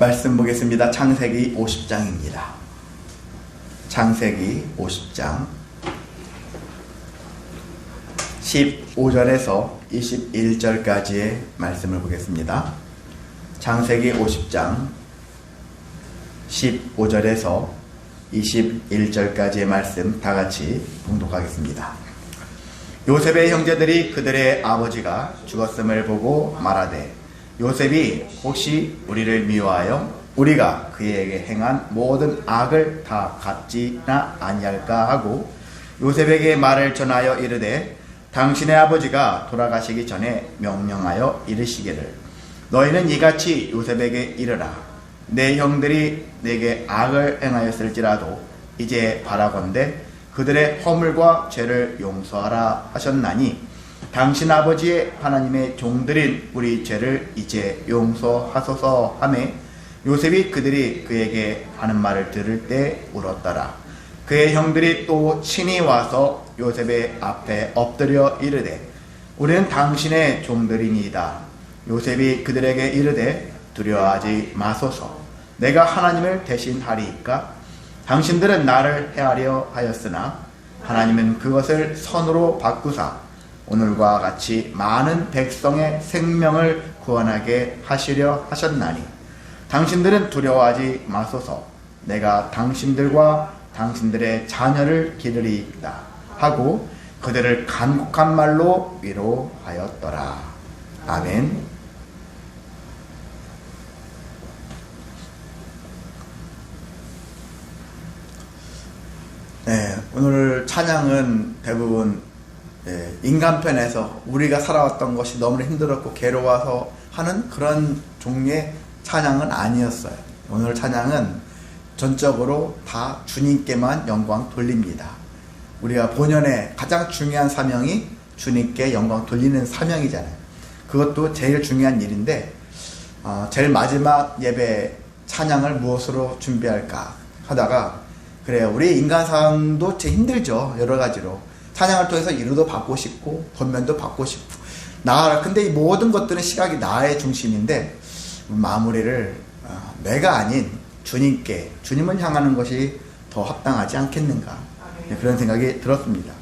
말씀 보겠습니다. 창세기 50장입니다. 창세기 50장 15절에서 21절까지의 말씀을 보겠습니다. 창세기 50장 15절에서 21절까지의 말씀 다같이 봉독하겠습니다. 요셉의 형제들이 그들의 아버지가 죽었음을 보고 말하되 요셉이 혹시 우리를 미워하여 우리가 그에게 행한 모든 악을 다 갚지나 아니할까 하고 요셉에게 말을 전하여 이르되 당신의 아버지가 돌아가시기 전에 명령하여 이르시기를 너희는 이같이 요셉에게 이르라 내 형들이 내게 악을 행하였을지라도 이제 바라건대 그들의 허물과 죄를 용서하라 하셨나니 당신 아버지의 하나님의 종들인 우리 죄를 이제 용서하소서 하매 요셉이 그들이 그에게 하는 말을 들을 때 울었더라. 그의 형들이 또 친히 와서 요셉의 앞에 엎드려 이르되 우리는 당신의 종들이니이다. 요셉이 그들에게 이르되 두려워하지 마소서. 내가 하나님을 대신하리이까? 당신들은 나를 해하려 하였으나 하나님은 그것을 선으로 바꾸사 오늘과 같이 많은 백성의 생명을 구원하게 하시려 하셨나니 당신들은 두려워하지 마소서. 내가 당신들과 당신들의 자녀를 기르리이다 하고 그들을 간곡한 말로 위로하였더라. 아멘. 네, 오늘 찬양은 대부분 인간편에서 우리가 살아왔던 것이 너무 힘들었고 괴로워서 하는 그런 종류의 찬양은 아니었어요. 오늘 찬양은 전적으로 다 주님께만 영광 돌립니다. 우리가 본연의 가장 중요한 사명이 주님께 영광 돌리는 사명이잖아요. 그것도 제일 중요한 일인데 제일 마지막 예배 찬양을 무엇으로 준비할까 하다가 그래요. 우리 인간상도 제일 힘들죠. 여러 가지로. 찬양을 통해서 위로도 받고 싶고 권면도 받고 싶고 근데 이 모든 것들은 시각이 나의 중심인데 마무리를 내가 아닌 주님을 향하는 것이 더 합당하지 않겠는가 그런 생각이 들었습니다.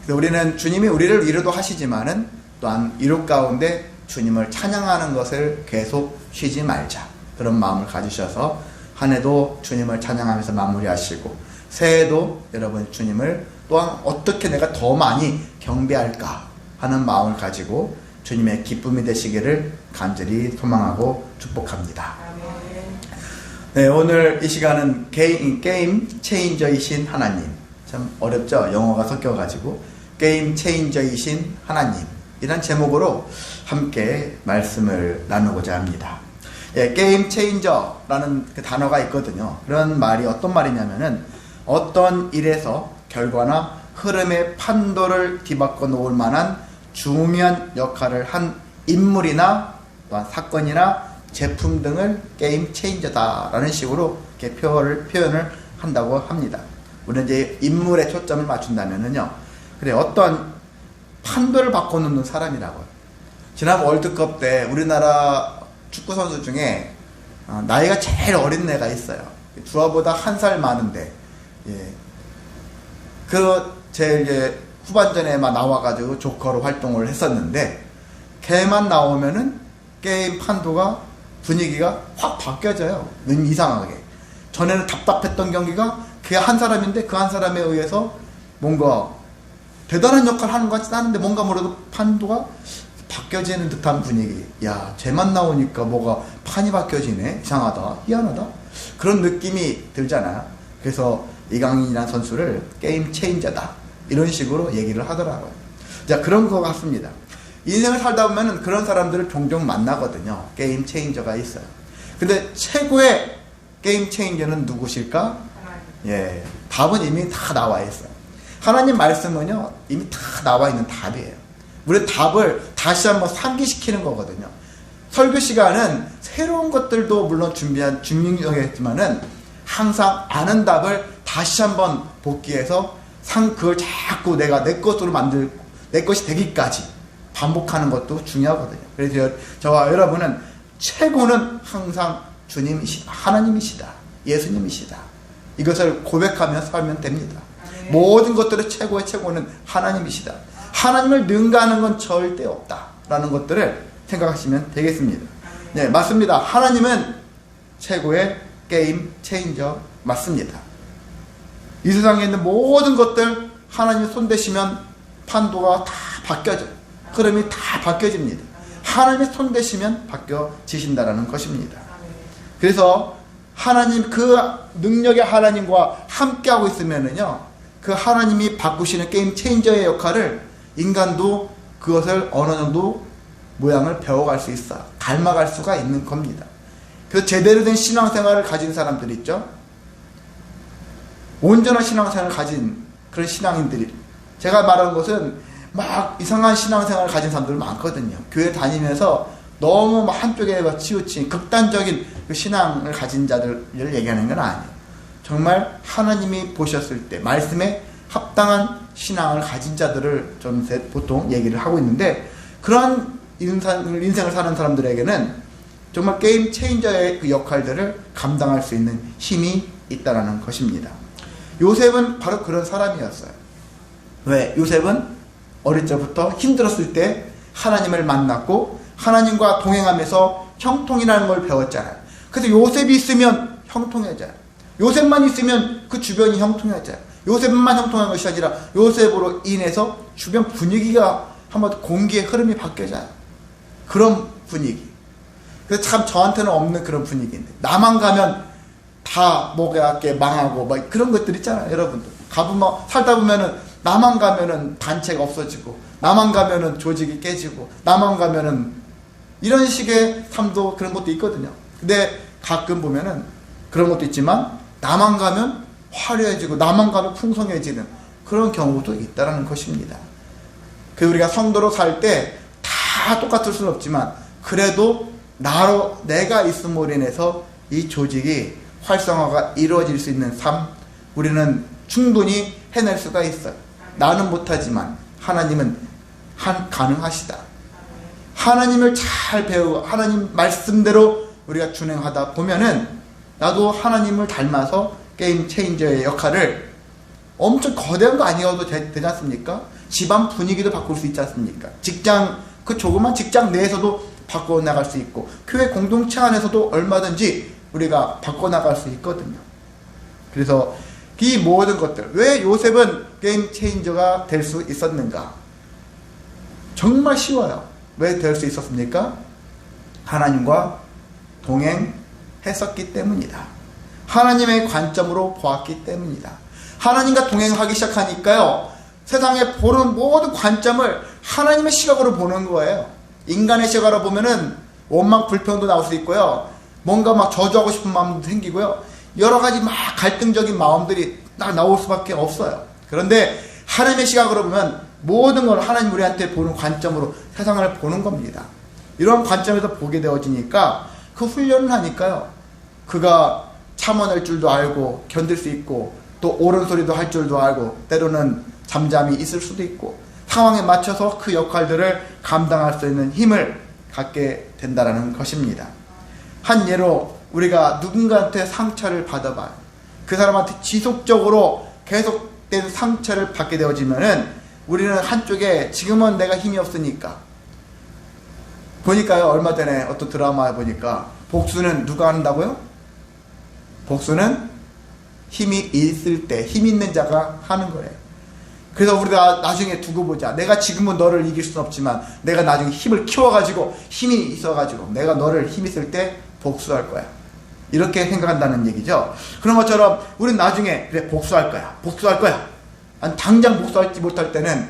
그래서 우리는 주님이 우리를 위로도 하시지만은 또한 위로 가운데 주님을 찬양하는 것을 계속 쉬지 말자 그런 마음을 가지셔서 한 해도 주님을 찬양하면서 마무리하시고 새해도 여러분 주님을 또한 어떻게 내가 더 많이 경배할까 하는 마음을 가지고 주님의 기쁨이 되시기를 간절히 소망하고 축복합니다. 네, 오늘 이 시간은 게임 체인저이신 하나님, 참 어렵죠? 영어가 섞여가지고 게임 체인저이신 하나님 이란 제목으로 함께 말씀을 나누고자 합니다. 게임 체인저라는 그 단어가 있거든요. 그런 말이 어떤 말이냐면은 어떤 일에서 결과나 흐름의 판도를 뒤바꿔 놓을 만한 중요한 역할을 한 인물이나 또한 사건이나 제품 등을 게임 체인저다라는 식으로 이렇게 표현을 한다고 합니다. 우리는 이제 인물에 초점을 맞춘다면은요, 그래 어떤 판도를 바꿔놓는 사람이라고요. 지난 월드컵 때 우리나라 축구 선수 중에 나이가 제일 어린 애가 있어요. 주아보다 1살 많은데, 제일 후반전에만 나와가지고 조커로 활동을 했었는데, 걔만 나오면은 게임 판도가 분위기가 확 바뀌어져요. 이상하게. 전에는 답답했던 경기가 걔 한 사람인데 그 한 사람에 의해서 뭔가 대단한 역할을 하는 것 같지는 않은데 뭔가 뭐라도 판도가 바뀌어지는 듯한 분위기. 야, 쟤만 나오니까 뭐가 판이 바뀌어지네. 이상하다. 희한하다. 그런 느낌이 들잖아요. 그래서 이강인이라는 선수를 게임 체인저다 이런 식으로 얘기를 하더라고요. 자, 그런 것 같습니다. 인생을 살다 보면 그런 사람들을 종종 만나거든요. 게임 체인저가 있어요. 근데 최고의 게임 체인저는 누구실까? 답은 이미 다 나와 있어요. 하나님 말씀은요 이미 다 나와 있는 답이에요. 우리 답을 다시 한번 상기시키는 거거든요. 설교 시간은 새로운 것들도 물론 준비하겠지만은 항상 아는 답을 다시 한번 복기해서 그걸 자꾸 내가 내 것으로 만들고 내 것이 되기까지 반복하는 것도 중요하거든요. 그래서 저와 여러분은 최고는 항상 주님이시다. 하나님이시다. 예수님이시다. 이것을 고백하며 살면 됩니다. 모든 것들의 최고의 최고는 하나님이시다. 하나님을 능가하는 건 절대 없다라는 것들을 생각하시면 되겠습니다. 네, 맞습니다. 하나님은 최고의 게임 체인저 맞습니다. 이 세상에 있는 모든 것들 하나님이 손대시면 판도가 다 바뀌어져요. 흐름이 다 바뀌어집니다. 하나님이 손대시면 바뀌어지신다라는 것입니다. 그래서 하나님, 그 능력의 하나님과 함께하고 있으면은요, 그 하나님이 바꾸시는 게임 체인저의 역할을 인간도 그것을 어느 정도 모양을 배워갈 수 있어, 닮아갈 수가 있는 겁니다. 그래서 제대로 된 신앙생활을 가진 사람들 있죠. 온전한 신앙생활을 가진 그런 신앙인들이, 제가 말하는 것은 막 이상한 신앙생활을 가진 사람들 많거든요. 교회 다니면서 너무 막 한쪽에 치우친 극단적인 그 신앙을 가진 자들을 얘기하는 건 아니에요. 정말 하나님이 보셨을 때 말씀에 합당한 신앙을 가진 자들을 좀 보통 얘기를 하고 있는데, 그러한 인생을 사는 사람들에게는 정말 게임 체인저의 그 역할들을 감당할 수 있는 힘이 있다는 것입니다. 요셉은 바로 그런 사람이었어요. 왜? 요셉은 어릴 적부터 힘들었을 때 하나님을 만났고 하나님과 동행하면서 형통이라는 걸 배웠잖아요. 그래서 요셉이 있으면 형통해져요. 요셉만 있으면 그 주변이 형통해져요. 요셉만 형통한 것이 아니라 요셉으로 인해서 주변 분위기가 한번 공기의 흐름이 바뀌어져요. 그런 분위기. 그래서 참 저한테는 없는 그런 분위기인데, 나만 가면 다 뭐가 망하고 막 그런 것들 있잖아요. 여러분들 가보면, 살다 보면은 나만 가면은 단체가 없어지고, 나만 가면은 조직이 깨지고, 나만 가면은 이런 식의 삶도 그런 것도 있거든요. 근데 가끔 보면은 그런 것도 있지만 나만 가면 화려해지고 나만 가면 풍성해지는 그런 경우도 있다는 것입니다. 그 우리가 성도로 살 때 다 똑같을 수는 없지만 그래도 내가 있음으로 인해서 이 조직이 활성화가 이루어질 수 있는 삶, 우리는 충분히 해낼 수가 있어요. 나는 못하지만 하나님은 가능하시다. 하나님을 잘 배우고 하나님 말씀대로 우리가 준행하다 보면은 나도 하나님을 닮아서 게임 체인저의 역할을, 엄청 거대한 거 아니어도 되지 않습니까? 집안 분위기도 바꿀 수 있지 않습니까? 직장, 그 조그만 직장 내에서도 바꿔나갈 수 있고, 교회 공동체 안에서도 얼마든지 우리가 바꿔나갈 수 있거든요. 그래서 이 모든 것들, 왜 요셉은 게임 체인저가 될 수 있었는가? 정말 쉬워요. 왜 될 수 있었습니까? 하나님과 동행했었기 때문이다. 하나님의 관점으로 보았기 때문이다. 하나님과 동행하기 시작하니까요, 세상에 보는 모든 관점을 하나님의 시각으로 보는 거예요. 인간의 시각으로 보면은 원망 불평도 나올 수 있고요, 뭔가 막 저주하고 싶은 마음도 생기고요, 여러 가지 막 갈등적인 마음들이 딱 나올 수밖에 없어요. 그런데 하나님의 시각으로 보면 모든 걸 하나님 우리한테 보는 관점으로 세상을 보는 겁니다. 이런 관점에서 보게 되어지니까 그 훈련을 하니까요, 그가 참아낼 줄도 알고 견딜 수 있고, 또 옳은 소리도 할 줄도 알고, 때로는 잠잠히 있을 수도 있고, 상황에 맞춰서 그 역할들을 감당할 수 있는 힘을 갖게 된다는 것입니다. 한 예로 우리가 누군가한테 상처를 받아봐요. 그 사람한테 지속적으로 계속된 상처를 받게 되어지면은 우리는 한쪽에 지금은 내가 힘이 없으니까, 보니까요, 얼마 전에 어떤 드라마에 보니까 복수는 누가 한다고요? 복수는 힘이 있을 때 힘 있는 자가 하는 거예요. 그래서 우리가 나중에 두고 보자. 내가 지금은 너를 이길 수는 없지만 내가 나중에 힘을 키워가지고, 힘이 있어가지고 내가 너를 힘 있을 때 복수할 거야. 이렇게 생각한다는 얘기죠. 그런 것처럼 우리는 나중에 그래 복수할 거야. 복수할 거야. 아니, 당장 복수하지 못할 때는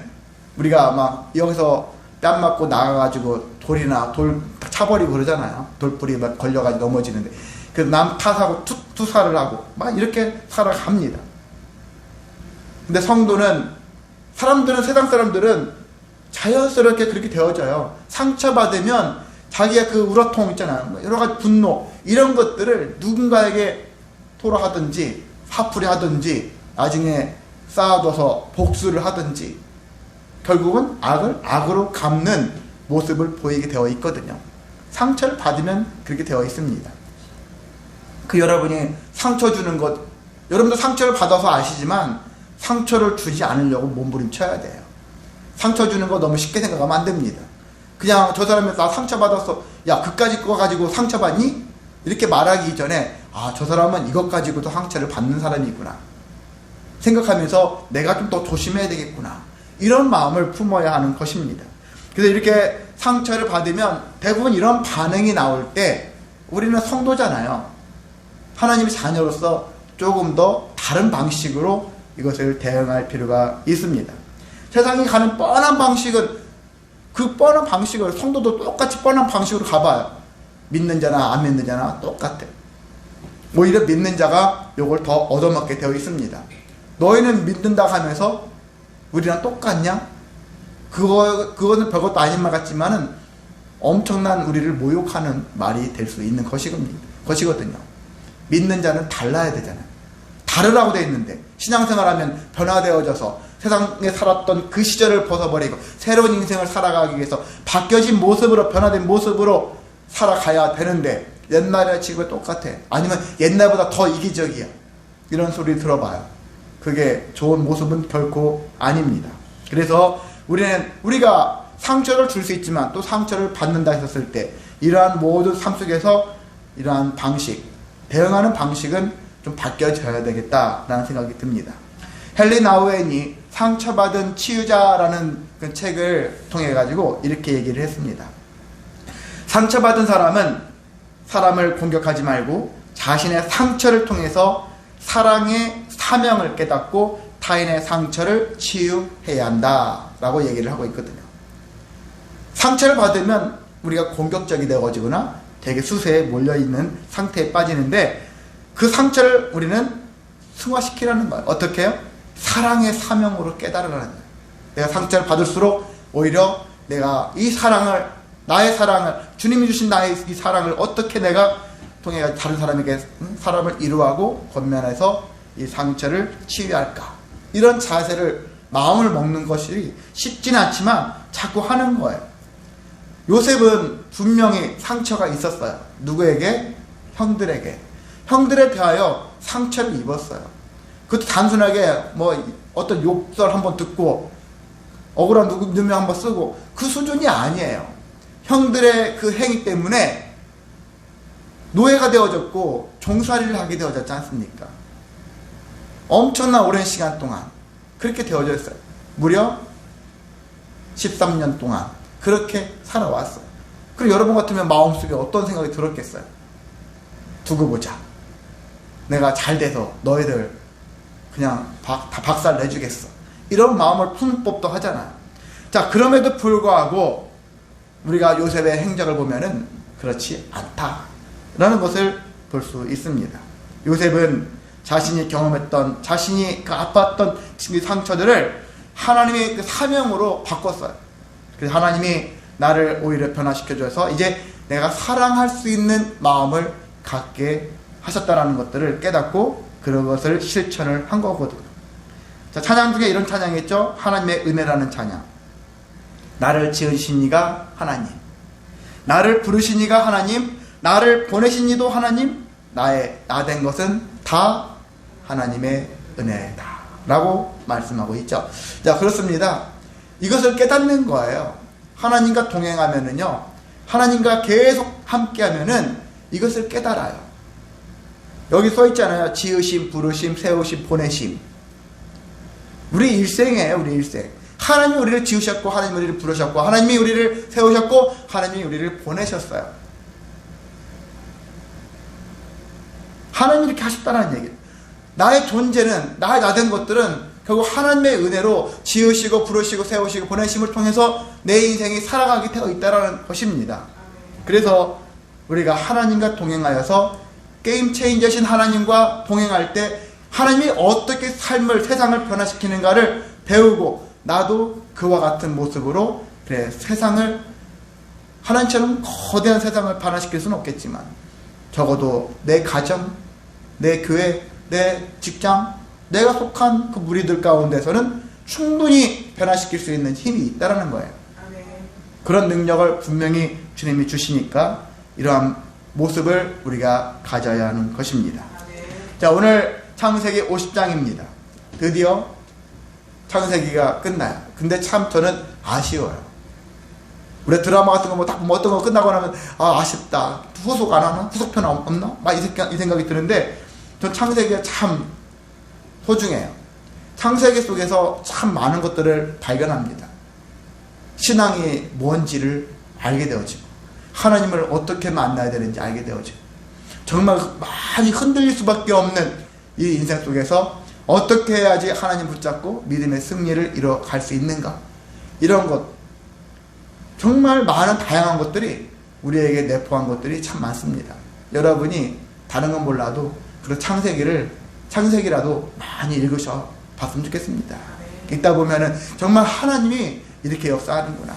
우리가 막 여기서 뺨 맞고 나가가지고 돌이나 돌 차버리고 그러잖아요. 돌뿌리 막 걸려가지고 넘어지는데, 그래서 남 탓하고 투사를 하고 막 이렇게 살아갑니다. 근데 성도는, 세상 사람들은 자연스럽게 그렇게 되어져요. 상처받으면 자기가 그 우라통 있잖아요, 여러 가지 분노, 이런 것들을 누군가에게 토로하든지 화풀이 하든지 나중에 쌓아둬서 복수를 하든지 결국은 악을 악으로 갚는 모습을 보이게 되어 있거든요. 상처를 받으면 그렇게 되어 있습니다. 그 여러분이 상처 주는 것, 여러분도 상처를 받아서 아시지만 상처를 주지 않으려고 몸부림쳐야 돼요. 상처 주는 거 너무 쉽게 생각하면 안 됩니다. 그냥 저 사람이 나 상처 받았어, 야 그까짓 거 가지고 상처 받니? 이렇게 말하기 전에 아, 저 사람은 이것 가지고도 상처를 받는 사람이구나 생각하면서 내가 좀 더 조심해야 되겠구나, 이런 마음을 품어야 하는 것입니다. 그래서 이렇게 상처를 받으면 대부분 이런 반응이 나올 때 우리는 성도잖아요. 하나님의 자녀로서 조금 더 다른 방식으로 이것을 대응할 필요가 있습니다. 세상이 가는 뻔한 방식은, 그 뻔한 방식을 성도도 똑같이 뻔한 방식으로 가봐요. 믿는 자나 안 믿는 자나 똑같아. 오히려 믿는 자가 이걸 더 얻어먹게 되어 있습니다. 너희는 믿는다 하면서 우리랑 똑같냐? 그거는 별것도 아닌 말 같지만은 엄청난 우리를 모욕하는 말이 될 수 있는 것이거든요. 믿는 자는 달라야 되잖아요. 다르라고 되어 있는데 신앙생활하면 변화되어져서 세상에 살았던 그 시절을 벗어버리고 새로운 인생을 살아가기 위해서 바뀌어진 모습으로, 변화된 모습으로 살아가야 되는데 옛날이나 지금은 똑같아. 아니면 옛날보다 더 이기적이야. 이런 소리 들어봐요. 그게 좋은 모습은 결코 아닙니다. 그래서 우리가 상처를 줄 수 있지만 또 상처를 받는다 했었을 때 이러한 모든 삶 속에서 이러한 방식, 대응하는 방식은 좀 바뀌어져야 되겠다라는 생각이 듭니다. 헨리 나우엔이 상처받은 치유자라는 그 책을 통해 가지고 이렇게 얘기를 했습니다. 상처받은 사람은 사람을 공격하지 말고 자신의 상처를 통해서 사랑의 사명을 깨닫고 타인의 상처를 치유해야 한다 라고 얘기를 하고 있거든요. 상처를 받으면 우리가 공격적이 되어지거나 되게 수세에 몰려있는 상태에 빠지는데 그 상처를 우리는 승화시키라는 거예요. 어떻게 해요? 사랑의 사명으로 깨달으라는 거예요. 내가 상처를 받을수록 오히려 내가 이 사랑을, 나의 사랑을, 주님이 주신 나의 이 사랑을 어떻게 내가 통해 다른 사람에게 사람을 이루하고 권면해서 이 상처를 치유할까, 이런 자세를, 마음을 먹는 것이 쉽지는 않지만 자꾸 하는 거예요. 요셉은 분명히 상처가 있었어요. 누구에게? 형들에게. 형들에 대하여 상처를 입었어요. 그것도 단순하게 뭐 어떤 욕설 한번 듣고 억울한 누명 한번 쓰고 그 수준이 아니에요. 형들의 그 행위 때문에 노예가 되어졌고 종살이를 하게 되어졌지 않습니까? 엄청난 오랜 시간 동안 그렇게 되어져 있어요. 무려 13년 동안 그렇게 살아왔어요. 그리고 여러분 같으면 마음속에 어떤 생각이 들었겠어요? 두고 보자. 내가 잘 돼서 너희들 그냥 다 박살 내주겠어. 이런 마음을 푸는 법도 하잖아요. 자, 그럼에도 불구하고 우리가 요셉의 행적을 보면은 그렇지 않다라는 것을 볼 수 있습니다. 요셉은 자신이 경험했던, 자신이 그 아팠던 그 상처들을 하나님의 그 사명으로 바꿨어요. 그래서 하나님이 나를 오히려 변화시켜줘서 이제 내가 사랑할 수 있는 마음을 갖게 하셨다라는 것들을 깨닫고 그런 것을 실천을 한 거거든요. 자, 찬양 중에 이런 찬양이 있죠. 하나님의 은혜라는 찬양. 나를 지으신 이가 하나님, 나를 부르신 이가 하나님, 나를 보내신 이도 하나님, 나 된 것은 다 하나님의 은혜다 라고 말씀하고 있죠. 자, 그렇습니다. 이것을 깨닫는 거예요. 하나님과 동행하면은요, 하나님과 계속 함께 하면은 이것을 깨달아요. 여기 써 있잖아요. 지으심, 부르심, 세우심, 보내심. 우리 일생이에요. 우리 일생. 하나님이 우리를 지으셨고, 하나님이 우리를 부르셨고, 하나님이 우리를 세우셨고, 하나님이 우리를 보내셨어요. 하나님이 이렇게 하셨다는 얘기예요. 나의 존재는, 나 된 것들은 결국 하나님의 은혜로 지으시고 부르시고 세우시고 보내심을 통해서 내 인생이 살아가게 되어 있다는 것입니다. 그래서 우리가 하나님과 동행하여서 게임 체인저신 하나님과 동행할 때 하나님이 어떻게 삶을, 세상을 변화시키는가를 배우고 나도 그와 같은 모습으로 그래 세상을, 하나님처럼 거대한 세상을 변화시킬 수는 없겠지만 적어도 내 가정, 내 교회, 내 직장, 내가 속한 그 무리들 가운데서는 충분히 변화시킬 수 있는 힘이 있다는 거예요. 그런 능력을 분명히 주님이 주시니까 이러한 모습을 우리가 가져야 하는 것입니다. 자, 오늘 창세기 50장입니다. 드디어 창세기가 끝나요. 근데 참 저는 아쉬워요. 우리 드라마 같은 거 뭐 어떤 거 끝나고 나면 아쉽다. 후속 안 하나? 후속편 없나? 막 이 생각이 드는데 전 창세기가 참 소중해요. 창세기 속에서 참 많은 것들을 발견합니다. 신앙이 뭔지를 알게 되어지고 하나님을 어떻게 만나야 되는지 알게 되어지고 정말 많이 흔들릴 수밖에 없는 이 인생 속에서 어떻게 해야지 하나님 붙잡고 믿음의 승리를 이뤄갈 수 있는가, 이런 것, 정말 많은 다양한 것들이 우리에게 내포한 것들이 참 많습니다. 여러분이 다른 건 몰라도 그런 창세기라도 많이 읽으셔 봤으면 좋겠습니다. 읽다 보면은 정말 하나님이 이렇게 역사하는구나,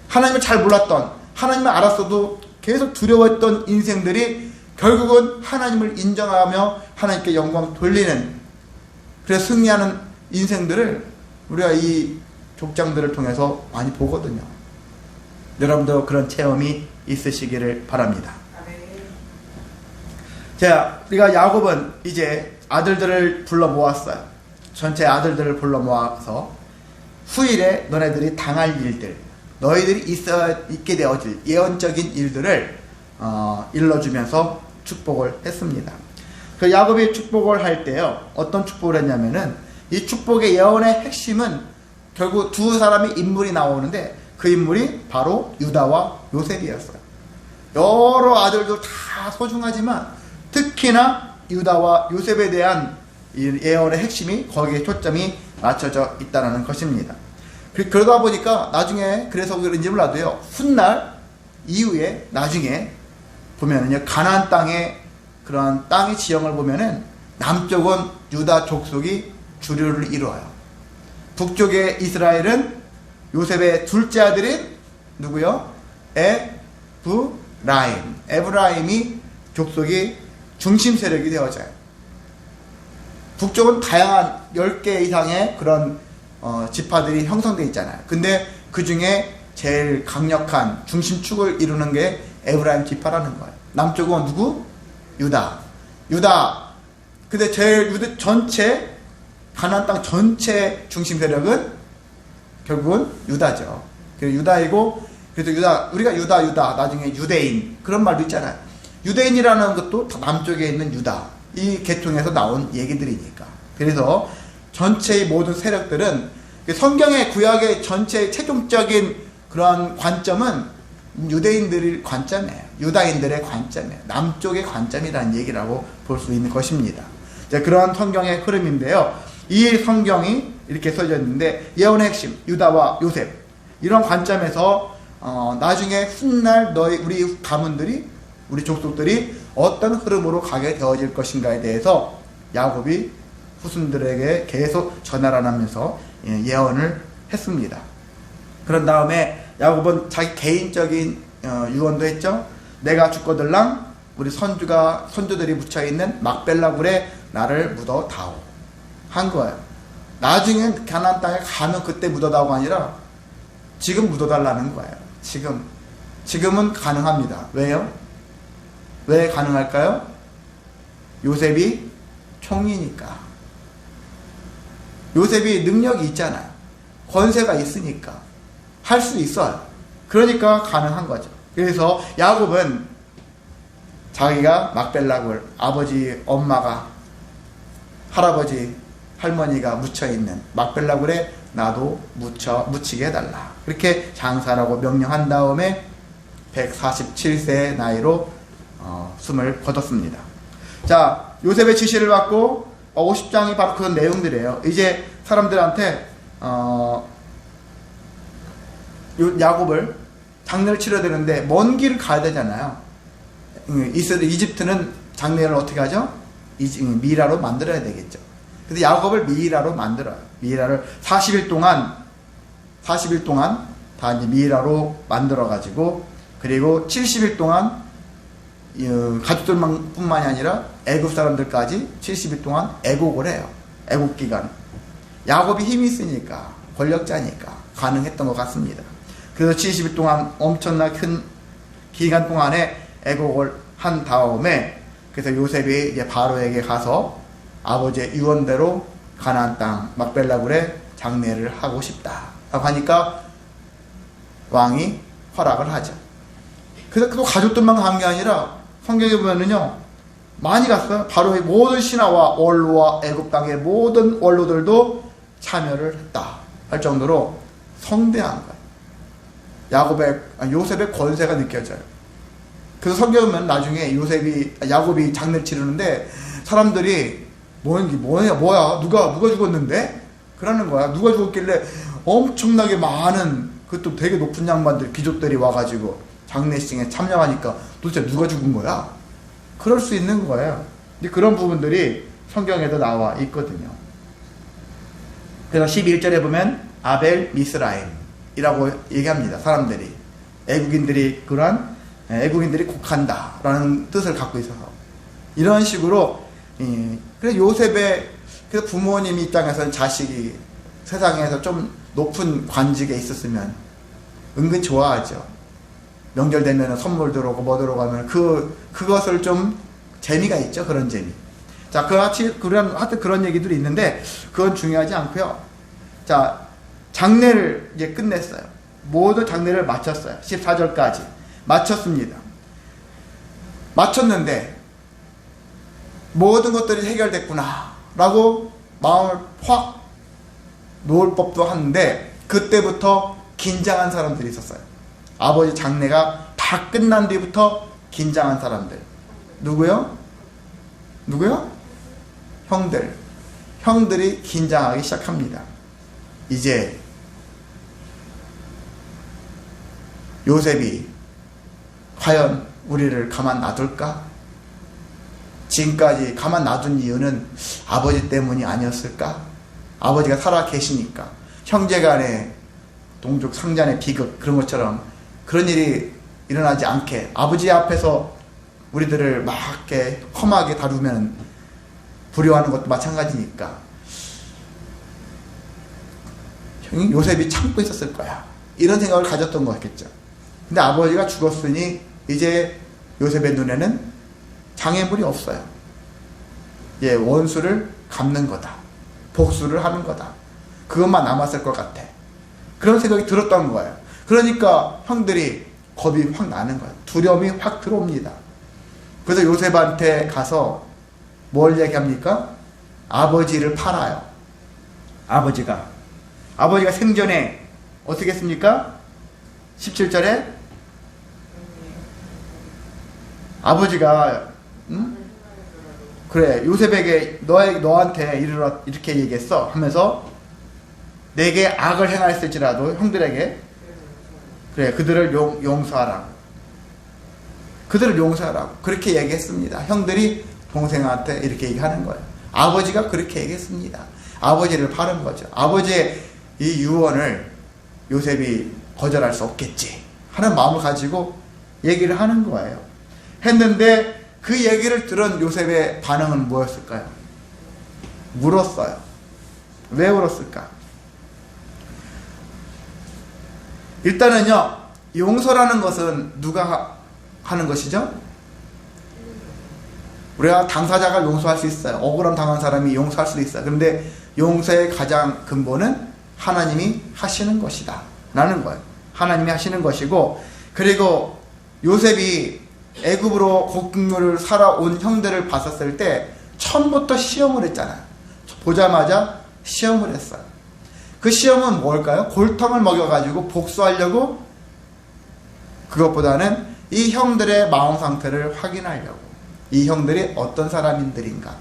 하나님을 잘 몰랐던, 하나님을 알았어도 계속 두려웠던 인생들이 결국은 하나님을 인정하며 하나님께 영광 돌리는, 그래서 승리하는 인생들을 우리가 이 족장들을 통해서 많이 보거든요. 여러분도 그런 체험이 있으시기를 바랍니다. 자, 우리가 야곱은 이제 아들들을 불러 모았어요. 전체 아들들을 불러 모아서 후일에 너네들이 당할 일들, 너희들이 있게 되어질 예언적인 일들을 일러주면서 축복을 했습니다. 그 야곱이 축복을 할 때요, 어떤 축복을 했냐면은, 이 축복의 예언의 핵심은 결국 두 사람의 인물이 나오는데 그 인물이 바로 유다와 요셉이었어요. 여러 아들도 다 소중하지만 특히나 유다와 요셉에 대한 이 예언의 핵심이, 거기에 초점이 맞춰져 있다는 것입니다. 그러다 보니까 나중에, 그래서 그런지 몰라도요, 훗날 이후에 나중에 보면은요, 가나안 땅의 그런 땅의 지형을 보면은 남쪽은 유다 족속이 주류를 이루어요. 북쪽의 이스라엘은 요셉의 둘째 아들인 누구요? 에브라임이 족속이 중심 세력이 되어져요. 북쪽은 다양한 10개 이상의 그런 지파들이 형성되어 있잖아요. 근데 그 중에 제일 강력한 중심축을 이루는 게 에브라임 지파라는 거예요. 남쪽은 누구? 유다. 근데 제일 유다 전체, 가나안 땅 전체 중심 세력은 결국은 유다죠. 그래서 유다이고, 그래서 우리가 유다, 나중에 유대인, 그런 말도 있잖아요. 유대인이라는 것도 남쪽에 있는 유다, 이 계통에서 나온 얘기들이니까. 그래서 전체의 모든 세력들은 성경의 구약의 전체의 최종적인 그런 관점은 유대인들의 관점이에요. 유다인들의 관점이에요. 남쪽의 관점이라는 얘기라고 볼 수 있는 것입니다. 자, 그런 성경의 흐름인데요. 이 성경이 이렇게 써져 있는데, 예언의 핵심, 유다와 요셉, 이런 관점에서 나중에 훗날 우리 가문들이, 우리 족속들이 어떤 흐름으로 가게 되어질 것인가에 대해서 야곱이 후손들에게 계속 전하라면서 예언을 했습니다. 그런 다음에 야곱은 자기 개인적인 유언도 했죠. 내가 죽거들랑 우리 선주들이 묻혀있는 막벨라 굴에 나를 묻어다오 한 거예요. 나중에 가나안 땅에 가면 그때 묻어다오가 아니라 지금 묻어달라는 거예요. 지금은 가능합니다. 왜요? 왜 가능할까요? 요셉이 총리니까. 요셉이 능력이 있잖아요. 권세가 있으니까 할 수 있어요. 그러니까 가능한 거죠. 그래서 야곱은 자기가 막벨라굴, 아버지, 엄마가, 할아버지, 할머니가 묻혀있는 막벨라굴에 나도 묻히게 해달라, 그렇게 장사라고 명령한 다음에 147세의 나이로 숨을 거뒀습니다. 자, 요셉의 지시를 받고 50장이 바로 그런 내용들이에요. 이제 사람들한테 야곱을 장례를 치러야 되는데 먼 길을 가야 되잖아요. 이집트는 장례를 어떻게 하죠? 미라로 만들어야 되겠죠. 그래서 야곱을 미라로 만들어요. 미라를 40일 동안 다 이제 미라로 만들어 가지고, 그리고 70일 동안 가족들뿐만이 아니라 애굽 사람들까지 70일 동안 애곡을 해요. 애곡 기간. 야곱이 힘이 있으니까, 권력자니까 가능했던 것 같습니다. 그래서 70일 동안 엄청나게 큰 기간 동안에 애곡을 한 다음에 그래서 요셉이 이제 바로에게 가서 아버지의 유언대로 가나안 땅 막벨라굴에 장례를 하고 싶다 라고 하니까 왕이 허락을 하죠. 그래서 그 가족들만 간 게 아니라 성경에 보면은요 많이 갔어요. 바로의 모든 신하와 원로와 애굽 땅의 모든 원로들도 참여를 했다 할 정도로 성대한 거예요. 요셉의 권세가 느껴져요. 그래서 성경에 보면 나중에 야곱이 장례를 치르는데 사람들이 뭐야 누가 죽었는데? 그러는 거야. 누가 죽었길래 엄청나게 많은 그것도 되게 높은 양반들 귀족들이 와가지고 장례식에 참여하니까 도대체 누가 죽은 거야? 그럴 수 있는 거예요. 근데 그런 부분들이 성경에도 나와 있거든요. 그래서 11절에 보면 아벨 미스라임이라고 얘기합니다. 사람들이 애국인들이 곡한다 라는 뜻을 갖고 있어서 이런 식으로 그래서 요셉의 그래서 부모님 입장에서는 자식이 세상에서 좀 높은 관직에 있었으면 은근 좋아하죠. 명절 되면 선물 들어오고 뭐 들어가면 그것을 좀 재미가 있죠. 그런 재미. 자, 하여튼 그런 얘기들이 있는데 그건 중요하지 않고요. 자, 장례를 이제 끝냈어요. 모든 장례를 마쳤어요. 14절까지 마쳤습니다. 마쳤는데 모든 것들이 해결됐구나 라고 마음을 확 놓을 법도 한데 그때부터 긴장한 사람들이 있었어요. 아버지 장례가 다 끝난 뒤부터 긴장한 사람들. 누구요? 형들이 긴장하기 시작합니다. 이제 요셉이 과연 우리를 가만 놔둘까? 지금까지 가만 놔둔 이유는 아버지 때문이 아니었을까? 아버지가 살아 계시니까 형제간의 동족 상잔의 비극 그런 것처럼 그런 일이 일어나지 않게 아버지 앞에서 우리들을 막 이렇게 험하게 다루면 불효하는 것도 마찬가지니까 형이 요셉이 참고 있었을 거야 이런 생각을 가졌던 거겠죠. 근데 아버지가 죽었으니 이제 요셉의 눈에는 장애물이 없어요. 원수를 갚는 거다. 복수를 하는 거다. 그것만 남았을 것 같아. 그런 생각이 들었던 거예요. 그러니까 형들이 겁이 확 나는 거예요. 두려움이 확 들어옵니다. 그래서 요셉한테 가서 뭘 얘기합니까? 아버지를 팔아요. 아버지가 생전에 어떻게 했습니까? 17절에 아버지가 그래 요셉에게 너한테 이렇게 얘기했어 하면서 내게 악을 행하였을지라도 형들에게 그래 그들을 용서하라고 그렇게 얘기했습니다. 형들이 동생한테 이렇게 얘기하는 거예요. 아버지가 그렇게 얘기했습니다. 아버지를 파는 거죠. 아버지의 이 유언을 요셉이 거절할 수 없겠지 하는 마음을 가지고 얘기를 하는 거예요. 했는데 그 얘기를 들은 요셉의 반응은 뭐였을까요? 울었어요. 왜 울었을까? 일단은요, 용서라는 것은 누가 하는 것이죠? 우리가 당사자가 용서할 수 있어요. 억울함 당한 사람이 용서할 수 있어요. 그런데 용서의 가장 근본은 하나님이 하시는 것이다 라는 거예요. 하나님이 하시는 것이고, 그리고 요셉이 애굽으로 곡물을 살아온 형들을 봤었을 때 처음부터 시험을 했잖아요. 보자마자 시험을 했어요. 그 시험은 뭘까요? 골탕을 먹여가지고 복수하려고, 그것보다는 이 형들의 마음 상태를 확인하려고, 이 형들이 어떤 사람들인가,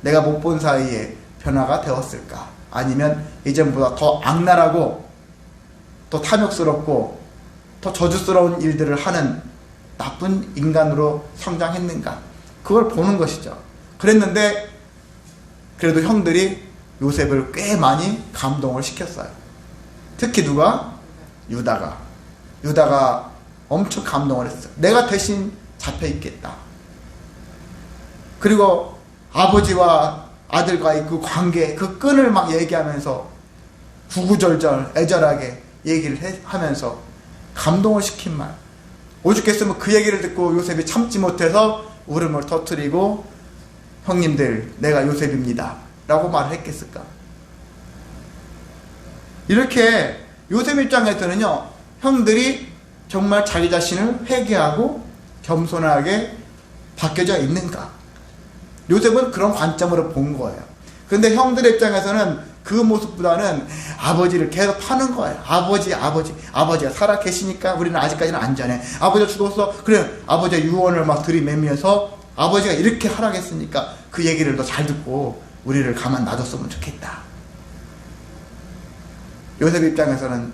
내가 못 본 사이에 변화가 되었을까, 아니면 이전보다 더 악랄하고 더 탐욕스럽고 더 저주스러운 일들을 하는 나쁜 인간으로 성장했는가, 그걸 보는 것이죠. 그랬는데 그래도 형들이 요셉을 꽤 많이 감동을 시켰어요. 특히 누가? 유다가 엄청 감동을 했어요. 내가 대신 잡혀 있겠다. 그리고 아버지와 아들과의 그 관계, 그 끈을 막 얘기하면서 구구절절 애절하게 얘기를 하면서 감동을 시킨 말. 오죽했으면 그 얘기를 듣고 요셉이 참지 못해서 울음을 터뜨리고 형님들 내가 요셉입니다 라고 말을 했겠을까? 이렇게 요셉 입장에서는요, 형들이 정말 자기 자신을 회개하고 겸손하게 바뀌어져 있는가? 요셉은 그런 관점으로 본 거예요. 그런데 형들의 입장에서는 그 모습보다는 아버지를 계속 파는 거예요. 아버지가 살아 계시니까 우리는 아직까지는 안전해. 아버지가 죽었어. 그래, 아버지의 유언을 막 들이매면서 아버지가 이렇게 하라겠으니까 그 얘기를 더 잘 듣고 우리를 가만 놔뒀으면 좋겠다. 요셉 입장에서는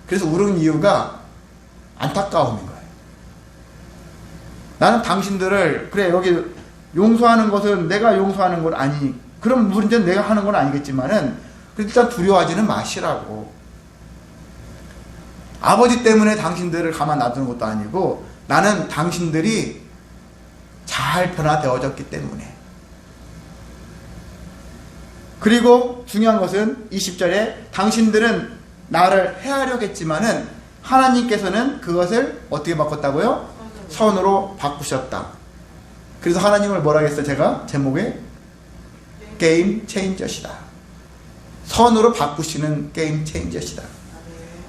그래서 울은 이유가 안타까움인 거예요. 나는 당신들을 그래 여기 용서하는 것은 내가 용서하는 건 아니, 그럼 문제는 내가 하는 건 아니겠지만은 일단 두려워하지는 마시라고. 아버지 때문에 당신들을 가만 놔두는 것도 아니고 나는 당신들이 잘 변화되어졌기 때문에. 그리고 중요한 것은 20절에 당신들은 나를 해하려겠지만은 하나님께서는 그것을 어떻게 바꿨다고요? 선으로 바꾸셨다. 그래서 하나님을 뭐라 했어요? 제가 제목에 게임 체인저시다. 선으로 바꾸시는 게임 체인저시다.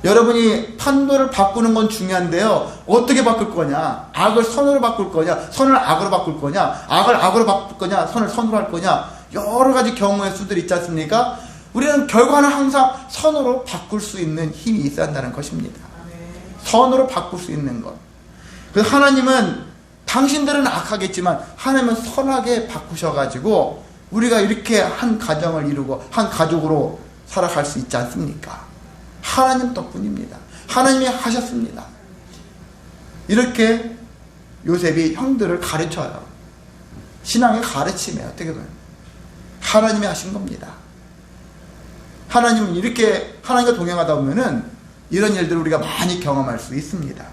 여러분이 판도를 바꾸는 건 중요한데요, 어떻게 바꿀 거냐? 악을 선으로 바꿀 거냐? 선을 악으로 바꿀 거냐? 악을 악으로 바꿀 거냐? 선을 선으로 할 거냐? 여러 가지 경우의 수들이 있지 않습니까? 우리는 결과는 항상 선으로 바꿀 수 있는 힘이 있어야 한다는 것입니다. 선으로 바꿀 수 있는 것. 그래서 하나님은 당신들은 악하겠지만 하나님은 선하게 바꾸셔가지고 우리가 이렇게 한 가정을 이루고 한 가족으로 살아갈 수 있지 않습니까? 하나님 덕분입니다. 하나님이 하셨습니다. 이렇게 요셉이 형들을 가르쳐요. 신앙의 가르침에 어떻게 보면 하나님이 하신 겁니다. 하나님은 이렇게 하나님과 동행하다 보면은 이런 일들을 우리가 많이 경험할 수 있습니다.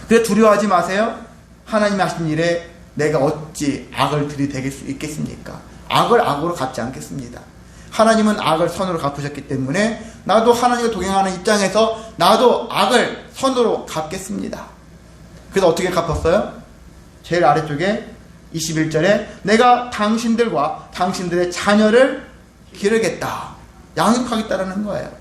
그래 두려워하지 마세요. 하나님이 하신 일에 내가 어찌 악을 들이대길 수 있겠습니까? 악을 악으로 갚지 않겠습니다. 하나님은 악을 선으로 갚으셨기 때문에 나도 하나님과 동행하는 입장에서 나도 악을 선으로 갚겠습니다. 그래서 어떻게 갚았어요? 제일 아래쪽에 21절에 내가 당신들과 당신들의 자녀를 기르겠다. 양육하겠다라는 거예요.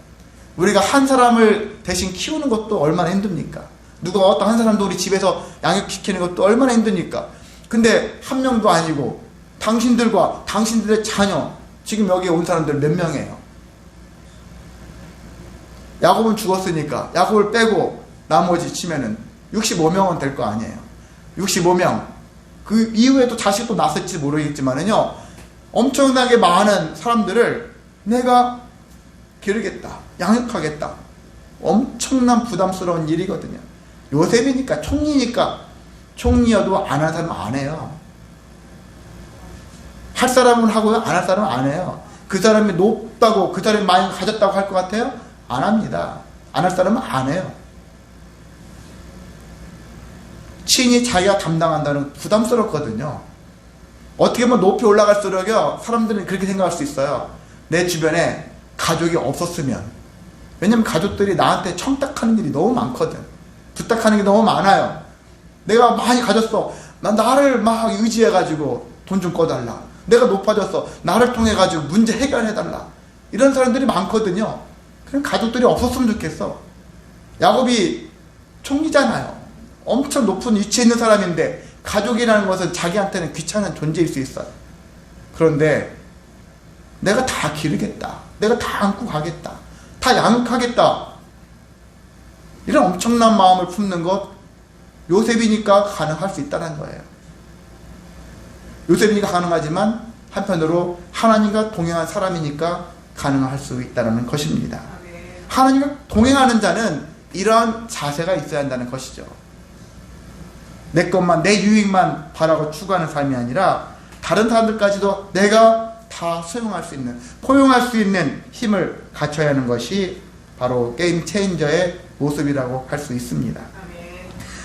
우리가 한 사람을 대신 키우는 것도 얼마나 힘듭니까? 누가 어떤 한 사람도 우리 집에서 양육시키는 것도 얼마나 힘드니까. 근데 한 명도 아니고 당신들과 당신들의 자녀, 지금 여기 온 사람들 몇 명이에요? 야곱은 죽었으니까 야곱을 빼고 나머지 치면은 65명은 될 거 아니에요. 65명. 그 이후에도 자식도 낳았을지 모르겠지만은요, 엄청나게 많은 사람들을 내가 기르겠다, 양육하겠다. 엄청난 부담스러운 일이거든요. 요셉이니까, 총리니까, 총리여도 안 할 사람은 안 해요. 할 사람은 하고요, 안 할 사람은 안 해요. 그 사람이 높다고, 그 사람이 많이 가졌다고 할 것 같아요? 안 합니다. 안 할 사람은 안 해요. 친히 자기가 담당한다는 부담스럽거든요. 어떻게 보면 높이 올라갈수록요, 사람들은 그렇게 생각할 수 있어요. 내 주변에 가족이 없었으면. 왜냐면 가족들이 나한테 청탁하는 일이 너무 많거든. 부탁하는 게 너무 많아요. 내가 많이 가졌어. 나를 막 의지해가지고 돈 좀 꺼달라. 내가 높아졌어. 나를 통해가지고 문제 해결해달라. 이런 사람들이 많거든요. 그럼 가족들이 없었으면 좋겠어. 야곱이 총리잖아요. 엄청 높은 위치에 있는 사람인데 가족이라는 것은 자기한테는 귀찮은 존재일 수 있어요. 그런데 내가 다 기르겠다. 내가 다 안고 가겠다. 다 양육하겠다. 이런 엄청난 마음을 품는 것, 요셉이니까 가능할 수 있다는 거예요. 요셉이니까 가능하지만 한편으로 하나님과 동행한 사람이니까 가능할 수 있다는 것입니다. 하나님과 동행하는 자는 이러한 자세가 있어야 한다는 것이죠. 내 것만, 내 유익만 바라고 추구하는 삶이 아니라 다른 사람들까지도 내가 다 수용할 수 있는, 포용할 수 있는 힘을 갖춰야 하는 것이 바로 게임 체인저의 모습이라고 할 수 있습니다.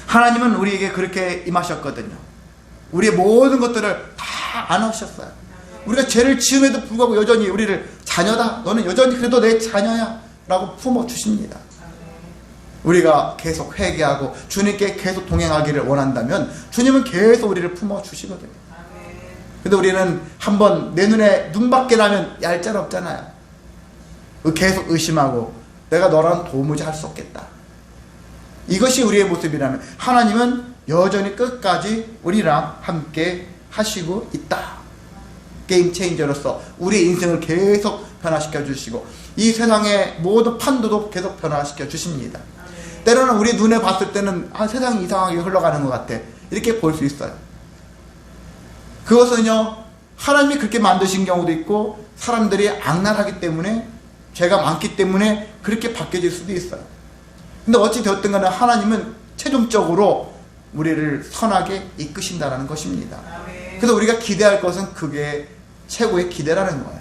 하나님은 우리에게 그렇게 임하셨거든요. 우리의 모든 것들을 다 안으셨어요. 우리가 죄를 지음에도 불구하고 여전히 우리를 자녀다, 너는 여전히 그래도 내 자녀야 라고 품어주십니다. 우리가 계속 회개하고 주님께 계속 동행하기를 원한다면 주님은 계속 우리를 품어주시거든요. 근데 우리는 한번 내 눈에 눈밖에 나면 얄짤없잖아요. 계속 의심하고 내가 너랑 도무지 할 수 없겠다. 이것이 우리의 모습이라면 하나님은 여전히 끝까지 우리랑 함께 하시고 있다. 게임 체인저로서 우리의 인생을 계속 변화시켜 주시고 이 세상의 모든 판도도 계속 변화시켜 주십니다. 때로는 우리 눈에 봤을 때는 세상이 이상하게 흘러가는 것 같아, 이렇게 볼 수 있어요. 그것은요, 하나님이 그렇게 만드신 경우도 있고 사람들이 악랄하기 때문에, 죄가 많기 때문에 그렇게 바뀌어질 수도 있어요. 근데 어찌 되었든 간에 하나님은 최종적으로 우리를 선하게 이끄신다는 것입니다. 그래서 우리가 기대할 것은 그게 최고의 기대라는 거예요.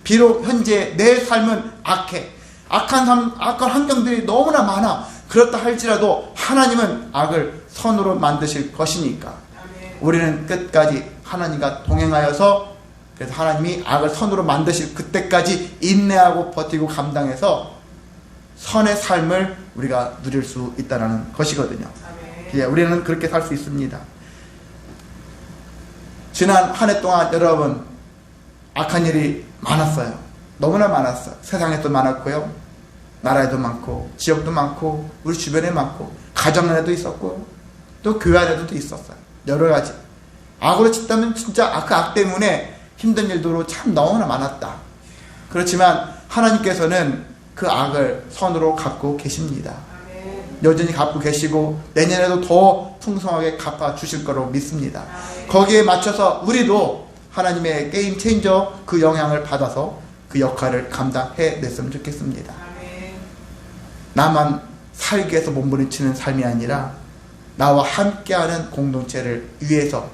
비록 현재 내 삶은 악해, 악한 환경들이 너무나 많아. 그렇다 할지라도 하나님은 악을 선으로 만드실 것이니까 우리는 끝까지 하나님과 동행하여서, 그래서 하나님이 악을 선으로 만드실 그때까지 인내하고 버티고 감당해서 선의 삶을 우리가 누릴 수 있다는 것이거든요. 우리는 그렇게 살 수 있습니다. 지난 한 해 동안 여러분 악한 일이 많았어요. 너무나 많았어요. 세상에도 많았고요, 나라에도 많고, 지역도 많고, 우리 주변에 많고, 가정 안에도 있었고, 또 교회 안에도 있었어요. 여러 가지. 악으로 치다면 진짜 그 악 때문에 힘든 일도 참 너무나 많았다. 그렇지만 하나님께서는 그 악을 선으로 갚고 계십니다. 여전히 갚고 계시고 내년에도 더 풍성하게 갚아주실 거로 믿습니다. 거기에 맞춰서 우리도 하나님의 게임 체인저 그 영향을 받아서 그 역할을 감당해냈으면 좋겠습니다. 나만 살기 위해서 몸부림치는 삶이 아니라 나와 함께하는 공동체를 위해서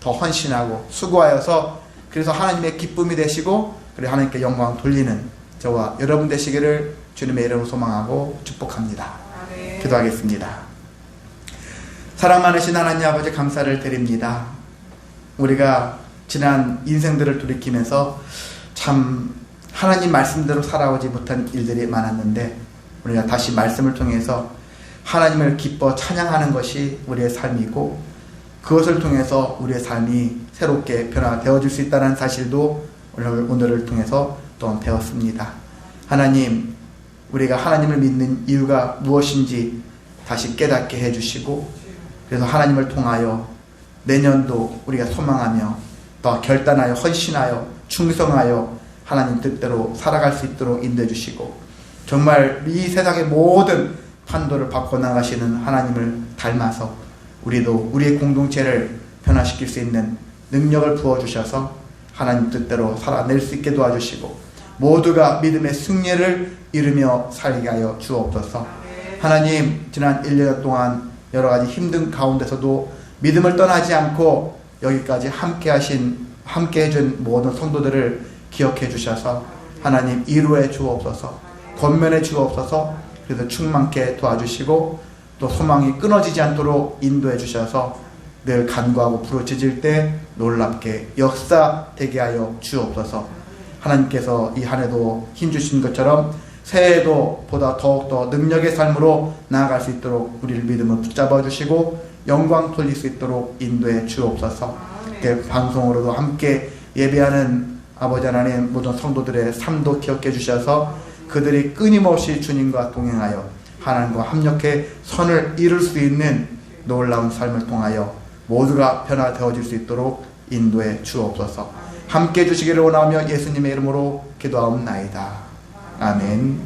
더 헌신하고 수고하여서, 그래서 하나님의 기쁨이 되시고 그리고 하나님께 영광 돌리는 저와 여러분 되시기를 주님의 이름으로 소망하고 축복합니다. 기도하겠습니다. 사랑 많으신 하나님 아버지, 감사를 드립니다. 우리가 지난 인생들을 돌이키면서 참 하나님 말씀대로 살아오지 못한 일들이 많았는데 우리가 다시 말씀을 통해서 하나님을 기뻐 찬양하는 것이 우리의 삶이고, 그것을 통해서 우리의 삶이 새롭게 변화되어질 수 있다는 사실도 오늘을 통해서 또한 배웠습니다. 하나님, 우리가 하나님을 믿는 이유가 무엇인지 다시 깨닫게 해주시고, 그래서 하나님을 통하여 내년도 우리가 소망하며 더 결단하여 헌신하여 충성하여 하나님 뜻대로 살아갈 수 있도록 인도해 주시고, 정말 이 세상의 모든 판도를 바꿔나가시는 하나님을 닮아서 우리도 우리의 공동체를 변화시킬 수 있는 능력을 부어주셔서 하나님 뜻대로 살아낼 수 있게 도와주시고 모두가 믿음의 승리를 이루며 살게 하여 주옵소서. 하나님, 지난 1년 동안 여러 가지 힘든 가운데서도 믿음을 떠나지 않고 여기까지 함께 해준 모든 성도들을 기억해 주셔서 하나님 이루어 주옵소서, 권면해 주옵소서. 그래서 충만케 도와주시고 또 소망이 끊어지지 않도록 인도해 주셔서 늘 간구하고 부르짖을 때 놀랍게 역사되게 하여 주옵소서. 하나님께서 이 한 해도 힘주신 것처럼 새해에도 보다 더욱더 능력의 삶으로 나아갈 수 있도록 우리를 믿음을 붙잡아 주시고 영광 돌릴 수 있도록 인도해 주옵소서. 방송으로도 함께 예배하는 아버지 하나님 모든 성도들의 삶도 기억해 주셔서 그들이 끊임없이 주님과 동행하여 하나님과 합력해 선을 이룰 수 있는 놀라운 삶을 통하여 모두가 변화되어질 수 있도록 인도해 주옵소서. 함께 해주시기를 원하며 예수님의 이름으로 기도하옵나이다. 아멘.